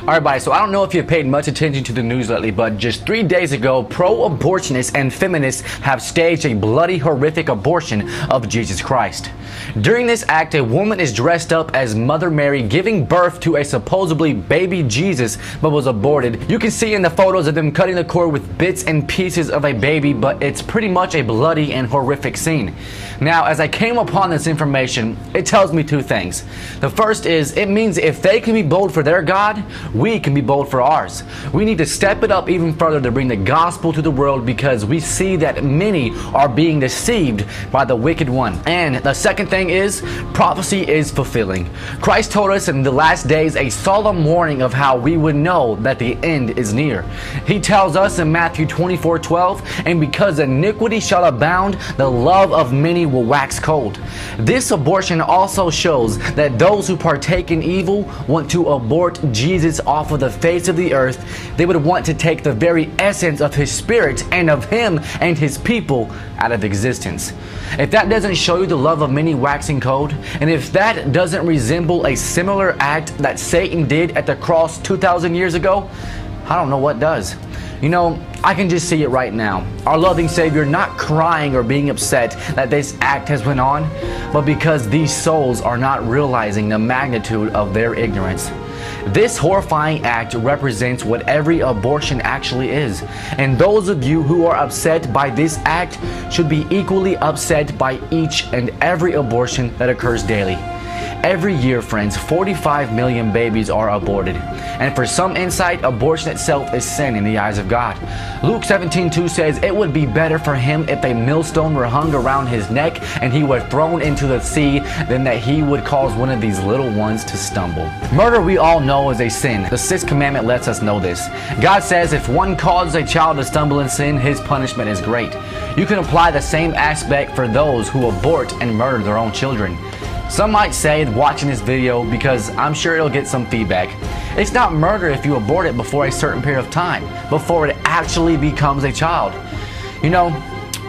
Alright, everybody, so I don't know if you've paid much attention to the news lately, but just 3 days ago, pro-abortionists and feminists have staged a bloody, horrific abortion of Jesus Christ. During this act, a woman is dressed up as Mother Mary giving birth to a supposedly baby Jesus, but was aborted. You can see in the photos of them cutting the cord with bits and pieces of a baby, but it's pretty much a bloody and horrific scene. Now, as I came upon this information, it tells me two things. The first is, it means if they can be bold for their God, we can be bold for ours. We need to step it up even further to bring the gospel to the world, because we see that many are being deceived by the wicked one. And the second thing is, prophecy is fulfilling. Christ told us in the last days a solemn warning of how we would know that the end is near. He tells us in Matthew 24:12, "And because iniquity shall abound, the love of many will wax cold." This abortion also shows that those who partake in evil want to abort Jesus off of the face of the earth. They would want to take the very essence of his spirit and of him and his people out of existence. If that doesn't show you the love of many waxing cold, and if that doesn't resemble a similar act that Satan did at the cross 2,000 years ago, I don't know what does. You know, I can just see it right now. Our loving Savior not crying or being upset that this act has went on, but because these souls are not realizing the magnitude of their ignorance. This horrifying act represents what every abortion actually is, and those of you who are upset by this act should be equally upset by each and every abortion that occurs daily. Every year, friends, 45 million babies are aborted. And for some insight, abortion itself is sin in the eyes of God. Luke 17:2 says, "It would be better for him if a millstone were hung around his neck and he were thrown into the sea than that he would cause one of these little ones to stumble." Murder, we all know, is a sin. The 6th commandment lets us know this. God says if one causes a child to stumble in sin, his punishment is great. You can apply the same aspect for those who abort and murder their own children. Some might say watching this video, because I'm sure it'll get some feedback, it's not murder if you abort it before a certain period of time, before it actually becomes a child. You know,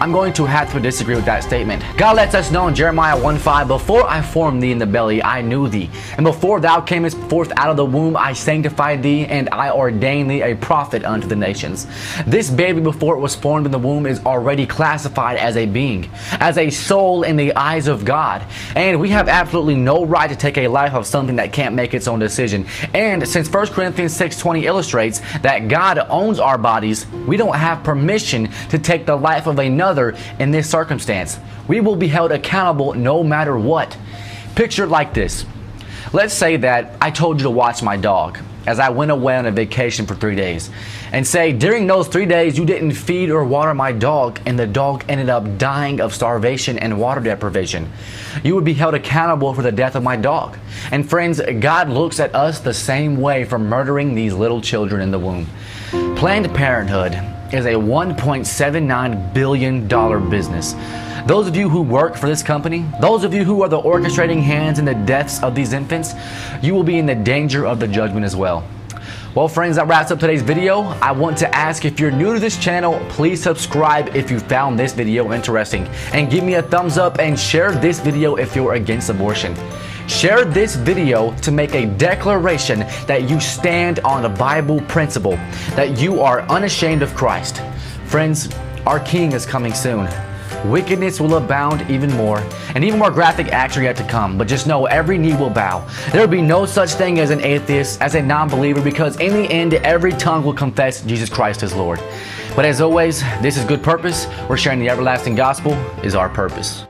I'm going to have to disagree with that statement. God lets us know in Jeremiah 1:5, "Before I formed thee in the belly, I knew thee. And before thou camest forth out of the womb, I sanctified thee, and I ordained thee a prophet unto the nations." This baby, before it was formed in the womb, is already classified as a being, as a soul in the eyes of God. And we have absolutely no right to take a life of something that can't make its own decision. And since 1 Corinthians 6:20 illustrates that God owns our bodies, we don't have permission to take the life of another in this circumstance. We will be held accountable no matter what. Picture it like this. Let's say that I told you to watch my dog as I went away on a vacation for 3 days, and say during those 3 days you didn't feed or water my dog, and the dog ended up dying of starvation and water deprivation. You would be held accountable for the death of my dog. And friends, God looks at us the same way for murdering these little children in the womb. Planned Parenthood is a $1.79 billion business. Those of you who work for this company, those of you who are the orchestrating hands in the deaths of these infants, you will be in the danger of the judgment as well. Well, friends, that wraps up today's video. I want to ask, if you're new to this channel, please subscribe if you found this video interesting, and give me a thumbs up and share this video if you're against abortion. Share this video to make a declaration that you stand on a Bible principle, that you are unashamed of Christ. Friends, our King is coming soon. Wickedness will abound even more, and even more graphic acts are yet to come. But just know, every knee will bow. There will be no such thing as an atheist, as a non-believer, because in the end, every tongue will confess Jesus Christ as Lord. But as always, this is Good Purpose, where sharing the everlasting gospel is our purpose.